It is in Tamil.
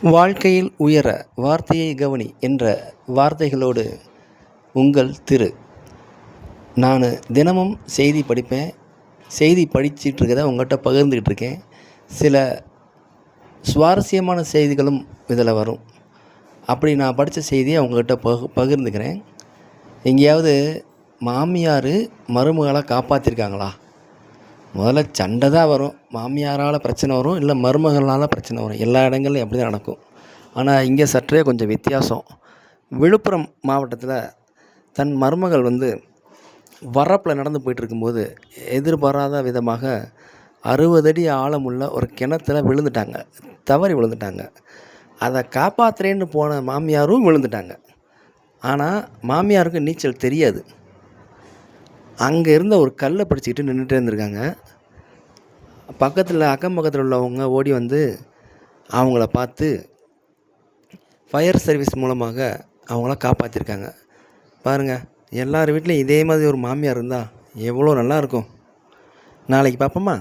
வாழ்க்கையில் உயர வார்த்தையை கவனி என்ற வார்த்தைகளோடு உங்கள் திரு. நான் தினமும் செய்தி படிப்பேன். செய்தி படிச்சுட்டு இருக்கதை உங்கள்கிட்ட பகிர்ந்துக்கிட்டு இருக்கேன். சில சுவாரஸ்யமான செய்திகளும் இதில் வரும். அப்படி நான் படித்த செய்தியை உங்கள்கிட்ட பகிர்ந்துக்கிறேன். எங்கேயாவது மாமியார் மருமகளை காப்பாற்றிருக்காங்களா? முதல்ல சண்டை தான் வரும். மாமியாரால் பிரச்சனை வரும், இல்லை மருமகளால் பிரச்சனை வரும். எல்லா இடங்கள்லையும் அப்படி தான் நடக்கும். ஆனால் இங்கே சற்றே கொஞ்சம் வித்தியாசம். விழுப்புரம் மாவட்டத்தில் தன் மருமகள் வரப்பில் நடந்து போயிட்டுருக்கும்போது எதிர்பாராத விதமாக 60 அடி ஆழமுள்ள ஒரு கிணத்துல விழுந்துட்டாங்க. தவறி விழுந்துட்டாங்க. அதை காப்பாற்றுறேன்னு போன மாமியாரும் விழுந்துட்டாங்க. ஆனால் மாமியாருக்கு நீச்சல் தெரியாது. அங்கே இருந்த ஒரு கல்லை பிடிச்சிக்கிட்டு நின்றுட்டே இருந்திருக்காங்க. அக்கம் பக்கத்தில் உள்ளவங்க ஓடி அவங்கள பார்த்து ஃபயர் சர்வீஸ் மூலமாக அவங்கள காப்பாற்றிருக்காங்க. பாருங்கள், எல்லார் வீட்லேயும் இதே மாதிரி ஒரு மாமியார் இருந்தால் எவ்வளோ நல்லாயிருக்கும். நாளைக்கு பார்ப்போமா?